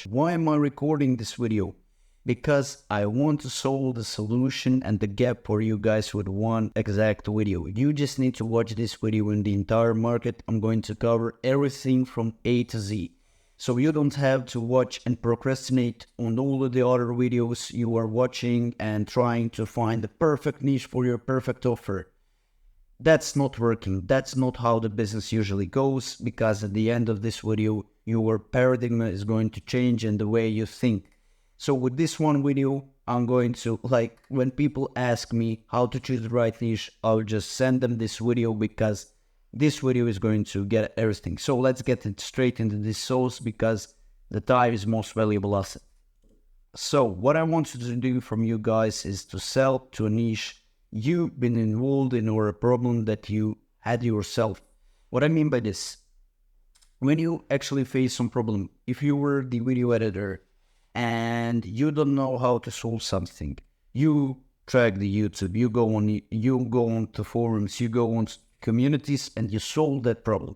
Why am I recording this video? Because I want to solve the solution and the gap for you guys with one exact video. You just need to watch this video in the entire market. I'm going to cover everything from A to Z. So you don't have to watch and procrastinate on all of the other videos you are watching and trying to find the perfect niche for your perfect offer. That's not working. That's not how the business usually goes, because at the end of this video, your paradigm is going to change in the way you think. So with this one video, I'm going to, when people ask me how to choose the right niche, I'll just send them this video because this video is going to get everything. So let's get it straight into this sauce because the time is most valuable asset. So what I want you to do from you guys is to sell to a niche you've been involved in or a problem that you had yourself. What I mean by this, when you actually face some problem, if you were the video editor and you don't know how to solve something, you track the YouTube, you go on to forums, you go on communities, and you solve that problem.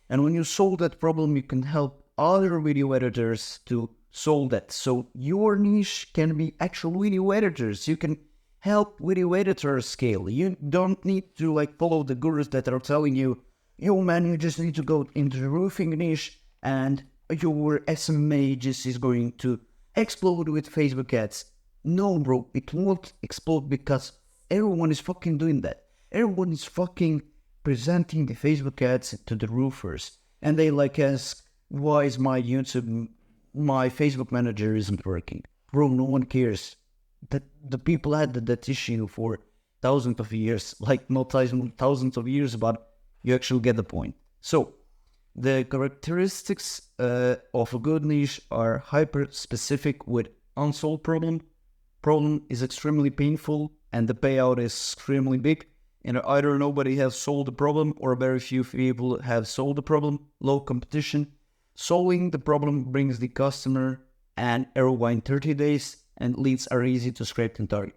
And when you solve that problem, you can help other video editors to solve that. So your niche can be actual video editors. You can help video editors scale. You don't need to follow the gurus that are telling you, yo man, you just need to go into the roofing niche and your SMA just is going to explode with Facebook ads. No bro, it won't explode because everyone is fucking doing that. Everyone is fucking presenting the Facebook ads to the roofers. And they ask, why is my Facebook manager isn't working? Bro, no one cares. That the people had that issue for thousands of years, not thousands of years, but you actually get the point. So the characteristics of a good niche are hyper-specific with unsolved problem. Problem is extremely painful and the payout is extremely big. And either nobody has solved the problem or very few people have solved the problem. Low competition. Solving the problem brings the customer and ROI in 30 days. And leads are easy to scrape and target.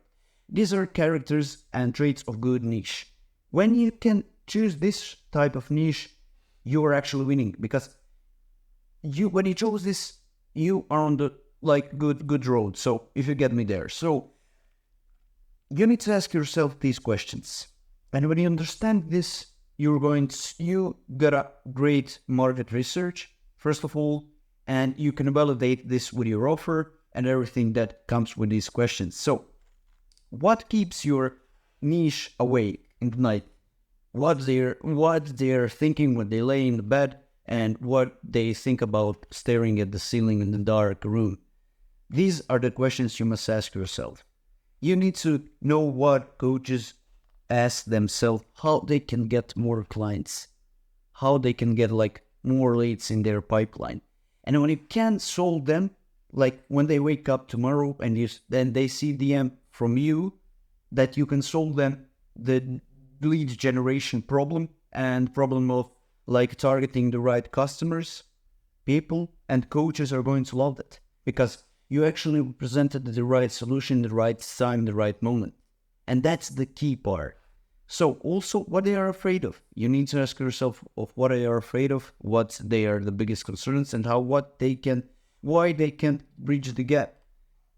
These are characters and traits of good niche. When you can choose this type of niche, you are actually winning, because when you chose this, you are on the good road. So if you get me there, so you need to ask yourself these questions. And when you understand this, you got a great market research first of all, and you can validate this with your offer and everything that comes with these questions. So, what keeps your niche awake in the night? What they're thinking when they lay in the bed, and what they think about staring at the ceiling in the dark room. These are the questions you must ask yourself. You need to know what coaches ask themselves, how they can get more clients, how they can get more leads in their pipeline. And when you can solve them, when they wake up tomorrow and then they see DM from you that you can solve them the lead generation problem and problem of targeting the right customers, people and coaches are going to love that because you actually presented the right solution, the right time, the right moment. And that's the key part. So also what they are afraid of. You need to ask yourself of what they are afraid of, what they are the biggest concerns, and why they can't bridge the gap.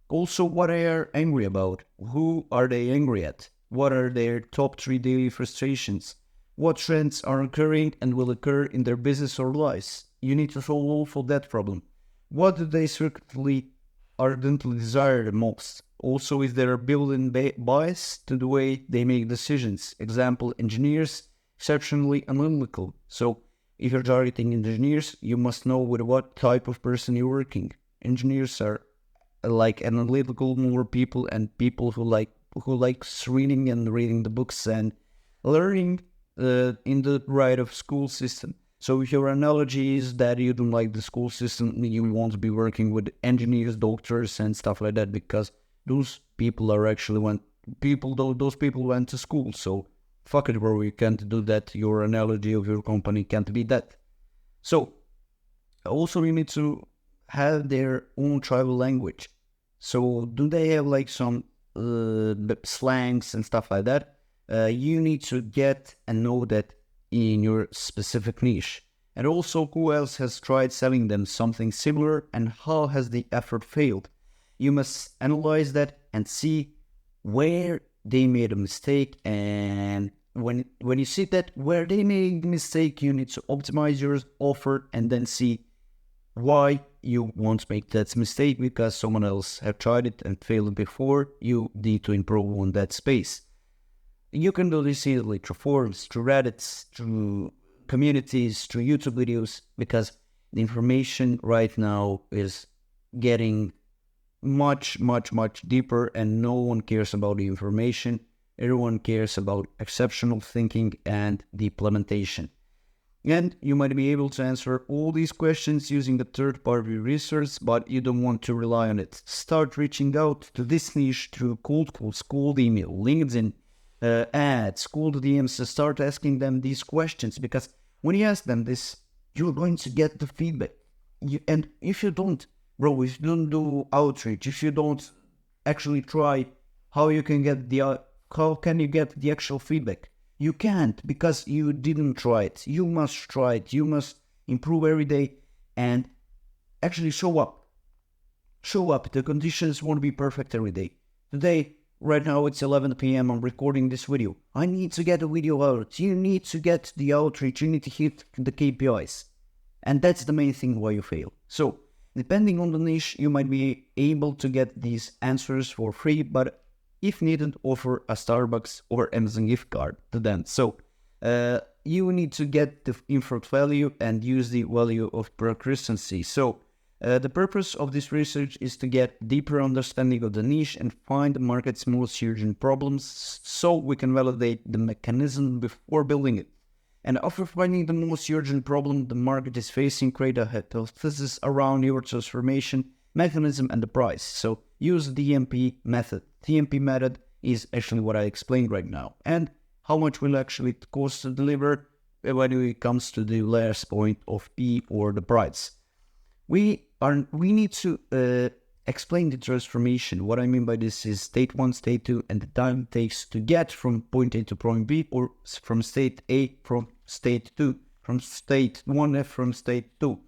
Also, what they are angry about. Who are they angry at? What are their top 3 daily frustrations? What trends are occurring and will occur in their business or lives? You need to solve also that problem. What do they secretly, ardently desire the most? Also, is there a built-in bias to the way they make decisions? Example, engineers, exceptionally analytical. So, if you're targeting engineers, you must know with what type of person you're working. Engineers are analytical more people and people who likes reading and reading the books and learning in the right of school system. So if your analogy is that you don't like the school system, you won't be working with engineers, doctors, and stuff like that because those people are actually those people went to school. So fuck it, bro, you can't do that. Your analogy of your company can't be that. So also you need to have their own tribal language. So do they have some slangs and stuff like that? You need to get and know that in your specific niche. And also, who else has tried selling them something similar and how has the effort failed? You must analyze that and see where they made a mistake. And when you see that where they made a mistake, you need to optimize your offer and then see why you won't make that mistake, because someone else have tried it and failed before. You need to improve on that space. You can do this easily through forums, through Reddits, through communities, through YouTube videos, because the information right now is getting much deeper and no one cares about the information. Everyone cares about exceptional thinking and the implementation. And you might be able to answer all these questions using the third-party research, but you don't want to rely on it. Start reaching out to this niche through cold calls, cold email, LinkedIn, ads, cold DMs. Start asking them these questions, because when you ask them this, you're going to get the feedback. And if you don't, bro, if you don't do outreach, if you don't actually try, how can you get the actual feedback? You can't, because you didn't try it. You must try it. You must improve every day and actually show up. Show up. The conditions won't be perfect every day. Today, right now it's 11 p.m. I'm recording this video. I need to get a video out. You need to get the outreach. You need to hit the KPIs. And that's the main thing why you fail. So, depending on the niche, you might be able to get these answers for free, but if needed, offer a Starbucks or Amazon gift card to them. So, you need to get the inferred value and use the value of persistency. So, the purpose of this research is to get deeper understanding of the niche and find the market's most urgent problems so we can validate the mechanism before building it. And after finding the most urgent problem the market is facing, create a hypothesis around your transformation mechanism and the price. So use the TMP method. TMP method is actually what I explained right now. And how much will actually it cost to deliver when it comes to the last point of P, or the price. We need to explain the transformation. What I mean by this is state 1, state 2, and the time it takes to get from point A to point B, or from state A from state 2, from state 1 from state 2.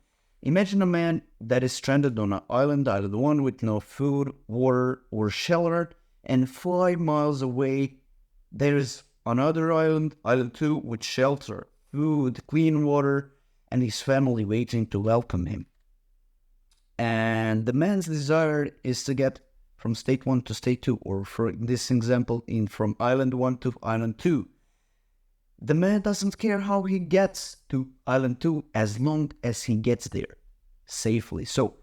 Imagine a man that is stranded on an island 1, with no food, water, or shelter, and 5 miles away there's another island 2, with shelter, food, clean water, and his family waiting to welcome him. And the man's desire is to get from state 1 to state 2, or for this example, from island 1 to island 2. The man doesn't care how he gets to island 2 as long as he gets there safely. So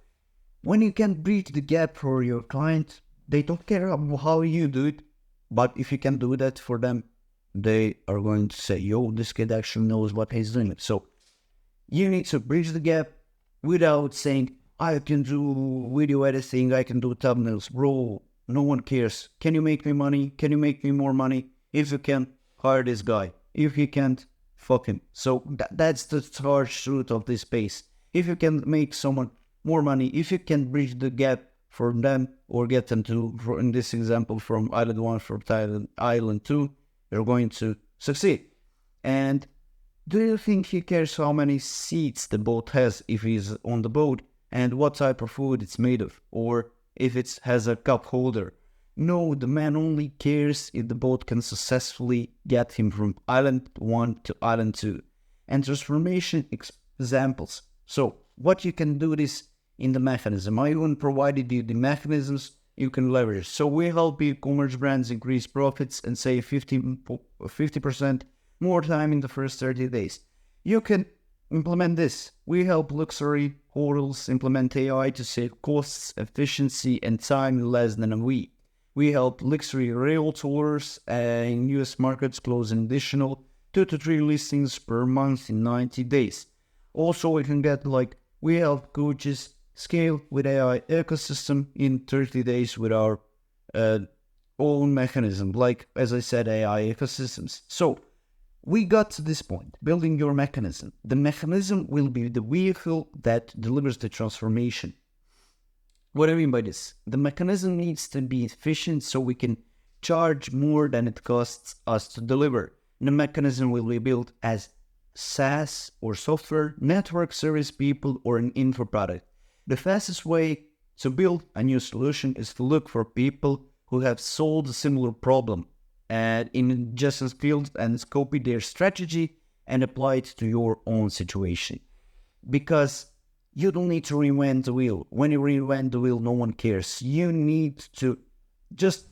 when you can bridge the gap for your client, they don't care how you do it, but if you can do that for them, they are going to say, yo, this kid actually knows what he's doing. So you need to bridge the gap without saying, I can do video editing, I can do thumbnails. Bro, no one cares. Can you make me money? Can you make me more money? If you can, hire this guy. If you can't, fuck him. So that's the harsh truth of this space. If you can make someone more money, if you can bridge the gap for them, or get them to, in this example, from island 1 to island 2, you're going to succeed. And do you think he cares how many seats the boat has if he's on the boat, and what type of food it's made of, or if it has a cup holder? No, the man only cares if the boat can successfully get him from island 1 to island 2. And transformation examples. So, what you can do this in the mechanism. I even provided you the mechanisms you can leverage. So we help e-commerce brands increase profits and save 50% more time in the first 30 days. You can implement this. We help luxury hotels implement AI to save costs, efficiency, and time in less than a week. We help luxury realtors in US markets close an additional 2 to 3 listings per month in 90 days. Also, we can get we help coaches scale with AI ecosystem in 30 days with our own mechanism, as I said, AI ecosystems. So we got to this point, building your mechanism. The mechanism will be the vehicle that delivers the transformation. What do I mean by this? The mechanism needs to be efficient so we can charge more than it costs us to deliver. The mechanism will be built as SaaS or software, network service people, or an info product. The fastest way to build a new solution is to look for people who have solved a similar problem and in adjacent fields and copy their strategy and apply it to your own situation. Because you don't need to reinvent the wheel. When you reinvent the wheel, no one cares. You need to just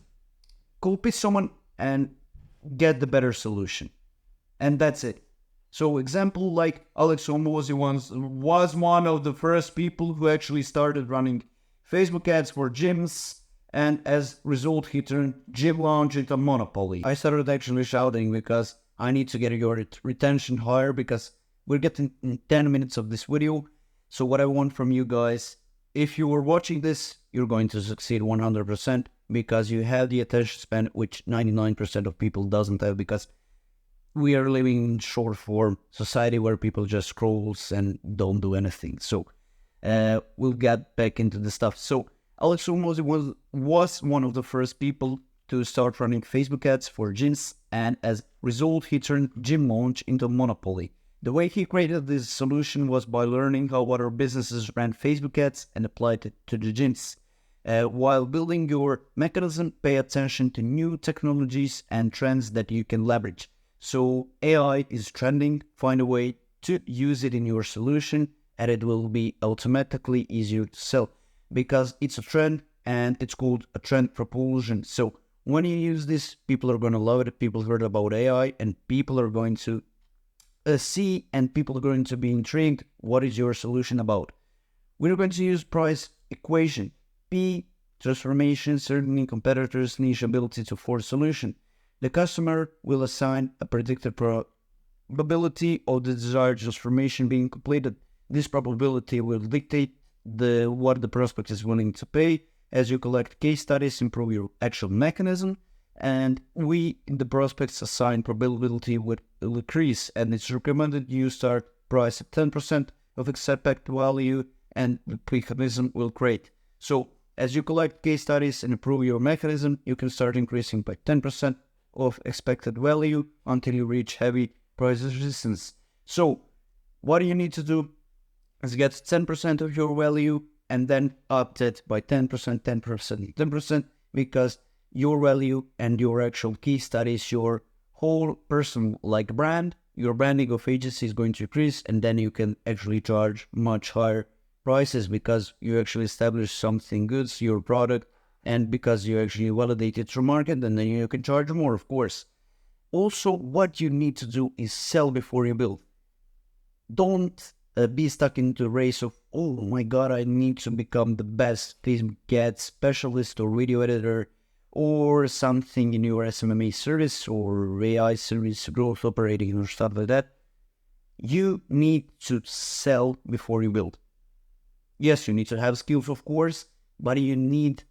copy someone and get the better solution. And that's it. So example like Alex Hormozi was one of the first people who actually started running Facebook ads for gyms, and as a result he turned Gym Lounge into a monopoly. I started actually shouting because I need to get your retention higher because we're getting 10 minutes of this video. So what I want from you guys, if you were watching this, you're going to succeed 100% because you have the attention span which 99% of people doesn't have, because we are living in short form society where people just scrolls and don't do anything. So we'll get back into the stuff. So Alex Hormozi was one of the first people to start running Facebook ads for gyms, and as a result he turned Gym Launch into a monopoly. The way he created this solution was by learning how other businesses ran Facebook ads and applied it to the gyms. While building your mechanism, pay attention to new technologies and trends that you can leverage. So AI is trending, find a way to use it in your solution and it will be automatically easier to sell because it's a trend and it's called a trend propulsion. So when you use this, people are going to love it. People heard about AI and people are going to see, and people are going to be intrigued. What is your solution about? We're going to use price equation. P, transformation, certainly competitors' niche ability to force solution. The customer will assign a predicted probability of the desired transformation being completed. This probability will dictate what the prospect is willing to pay. As you collect case studies, improve your actual mechanism, and we, the prospects, assign probability will increase, and it's recommended you start price at 10% of expected value, and the mechanism will create. So as you collect case studies and improve your mechanism, you can start increasing by 10% of expected value until you reach heavy price resistance. So what you need to do is get 10% of your value and then up it by 10%, 10%, 10%, because your value and your actual key studies, your whole person like brand, your branding of agency is going to increase, and then you can actually charge much higher prices because you actually establish something good, your product, and because you actually validate it through market, and then you can charge more, of course. Also, what you need to do is sell before you build. Don't be stuck into the race of, oh my god, I need to become the best Facebook ad specialist or video editor or something in your smma service or AI service, growth operating or stuff like that. You need to sell before you build. Yes, you need to have skills, of course, but you need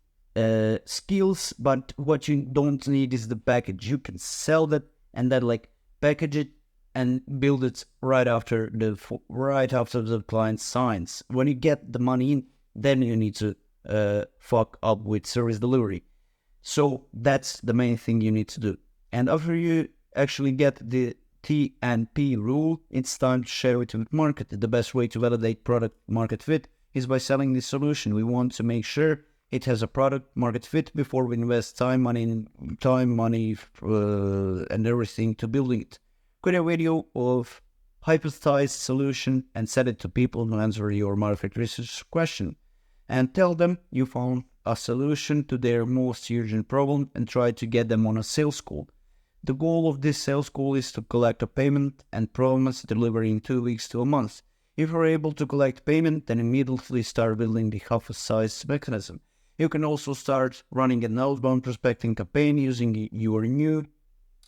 skills, but what you don't need is the package. You can sell that and then like package it and build it right after the client signs. When you get the money in, then you need to fuck up with service delivery. So that's the main thing you need to do. And after you actually get the T and P rule, it's time to share it with market. The best way to validate product market fit is by selling this solution. We want to make sure it has a product market fit before we invest time, money, and everything to building it. Create a video of hypothesized solution and send it to people who answer your market research question. And tell them you found a solution to their most urgent problem and try to get them on a sales call. The goal of this sales call is to collect a payment and promise delivery in 2 weeks to a month. If you're able to collect payment, then immediately start building the hypothesized mechanism. You can also start running an outbound prospecting campaign using your new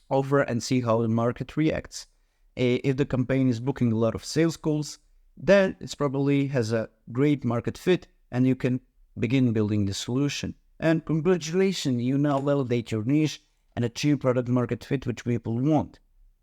offer and see how the market reacts. If the campaign is booking a lot of sales calls, then it probably has a great market fit and you can begin building the solution. And congratulations, you now validate your niche and achieve product market fit which people want.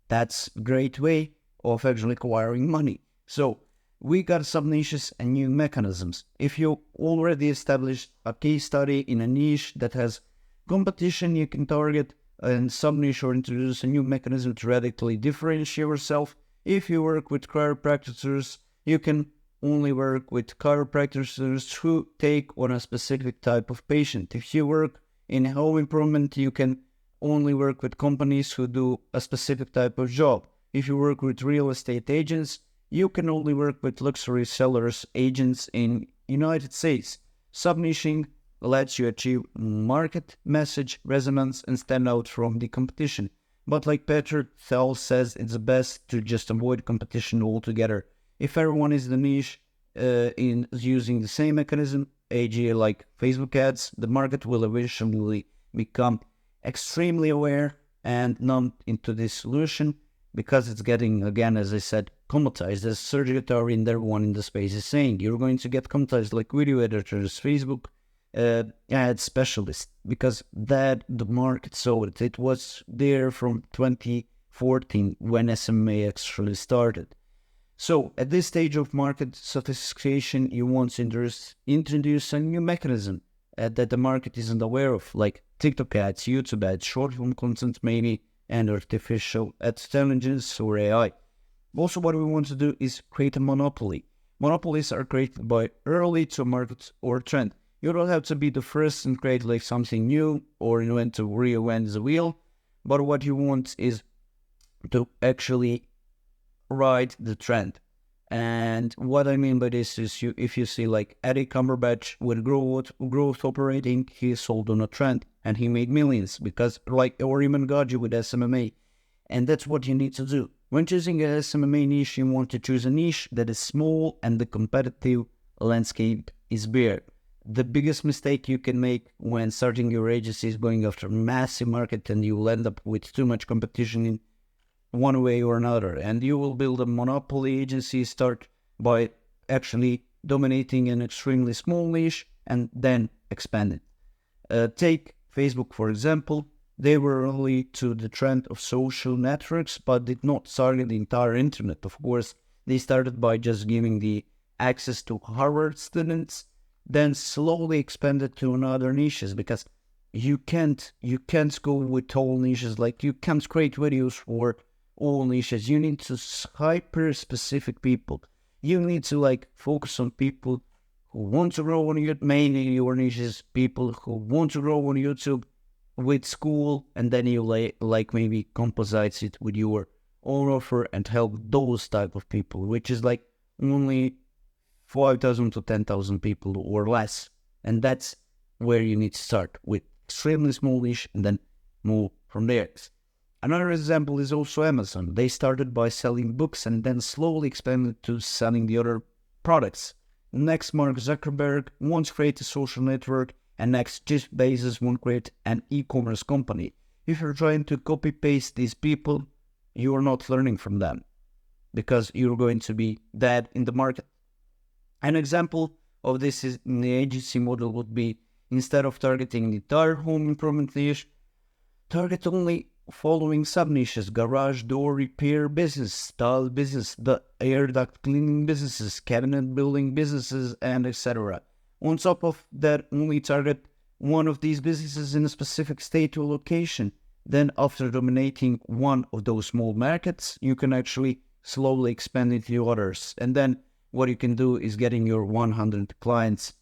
That's a great way of actually acquiring money. So we got some niches and new mechanisms. If you already established a case study in a niche that has competition, you can target and sub-niche or introduce a new mechanism to radically differentiate yourself. If you work with chiropractors, you can only work with chiropractors who take on a specific type of patient. If you work in home improvement, you can only work with companies who do a specific type of job. If you work with real estate agents, you can only work with luxury sellers, agents in United States. Subniching lets you achieve market message resonance and stand out from the competition. But like Peter Thiel says, it's best to just avoid competition altogether. If everyone is the niche in using the same mechanism, e.g. like Facebook ads, the market will eventually become extremely aware and numb into this solution because it's getting, again, as I said, commoditized. As Sergey Tarin, everyone in the space is saying, you're going to get commoditized like video editors, Facebook ad specialists, because that the market saw it. It was there from 2014 when SMA actually started. So at this stage of market sophistication, you want to introduce a new mechanism that the market isn't aware of, like TikTok ads, YouTube ads, short form content maybe, and artificial intelligence or AI. Also, what we want to do is create a monopoly. Monopolies are created by early to market or trend. You don't have to be the first and create like something new or invent to reinvent the wheel, but what you want is to actually ride the trend. And what I mean by this is, if you see like Eddie Cumberbatch with growth operating, he sold on a trend and he made millions because, like, or even Gaji with SMMA. And that's what you need to do. When choosing a SMMA niche, you want to choose a niche that is small and the competitive landscape is bare. The biggest mistake you can make when starting your agency is going after a massive market, and you will end up with too much competition in one way or another, and you will build a monopoly agency. Start by actually dominating an extremely small niche and then expand it. Take Facebook, for example. They were early to the trend of social networks, but did not target the entire internet. Of course, they started by just giving the access to Harvard students, then slowly expanded to another niches, because you can't go with all niches. Like, you can't create videos for all niches. You need to hyper specific people. You need to like focus on people who want to grow on YouTube, mainly your niches, people who want to grow on YouTube with school, and then you like maybe composites it with your own offer and help those type of people, which is like only 5,000 to 10,000 people or less. And that's where you need to start, with extremely small niche and then move from there. Another example is also Amazon. They started by selling books and then slowly expanded to selling the other products. Next, Mark Zuckerberg wants to create a social network, and next, Jeff Bezos wants to create an e-commerce company. If you're trying to copy-paste these people, you are not learning from them, because you're going to be dead in the market. An example of this is in the agency model would be, instead of targeting the entire home improvement niche, target only following sub-niches: garage door repair business, tile business, the air duct cleaning businesses, cabinet building businesses, and etc. On top of that, only target one of these businesses in a specific state or location. Then after dominating one of those small markets, you can actually slowly expand into others. And then what you can do is getting your 100 clients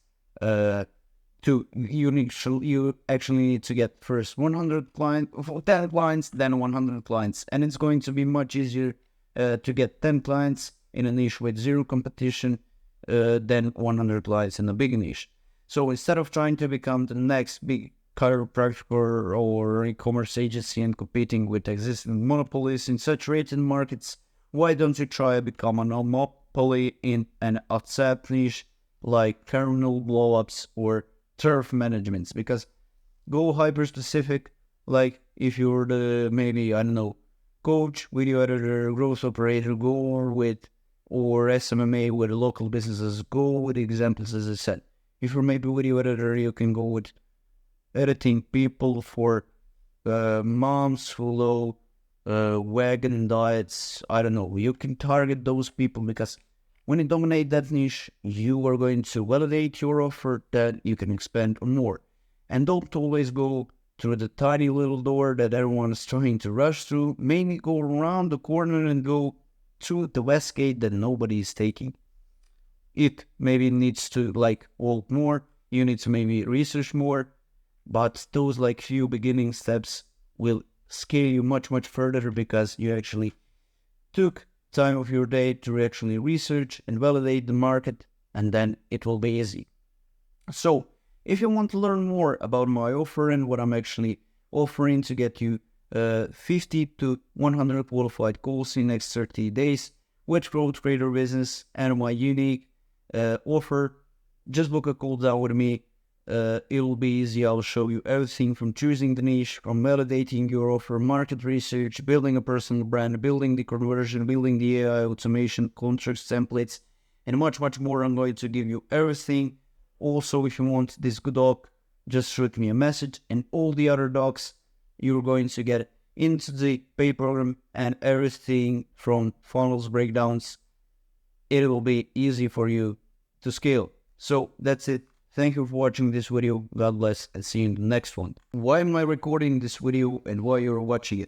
you actually need to get first 100 clients, 10 clients, then 100 clients. And it's going to be much easier to get 10 clients in a niche with zero competition than 100 clients in a big niche. So instead of trying to become the next big chiropractor or e-commerce agency and competing with existing monopolies in saturated markets, why don't you try to become a monopoly in an WhatsApp niche like terminal blowups or turf managements? Because go hyper specific, like if you're the maybe, I don't know, coach, video editor, growth operator, go with, or SMMA with local businesses, go with examples as I said. If you're maybe video editor, you can go with editing people for moms who love vegan diets. I don't know. You can target those people, because when you dominate that niche, you are going to validate your offer that you can expand on more. And don't always go through the tiny little door that everyone is trying to rush through. Mainly go around the corner and go to the west gate that nobody is taking. It maybe needs to like walk more, you need to maybe research more, but those like few beginning steps will scale you much further because you actually took time of your day to actually research and validate the market, and then it will be easy. So if you want to learn more about my offer and what I'm actually offering to get you 50 to 100 qualified calls in next 30 days with Growth Creator Business and my unique offer, just book a call down with me. It'll be easy. I'll show you everything from choosing the niche, from validating your offer, market research, building a personal brand, building the conversion, building the AI automation, contracts, templates, and much more. I'm going to give you everything. Also, if you want this good doc, just shoot me a message, and all the other docs you're going to get into the pay program and everything from funnels breakdowns. It will be easy for you to scale. So that's it. Thank you for watching this video. God bless, and see you in the next one. Why am I recording this video and why you're watching it?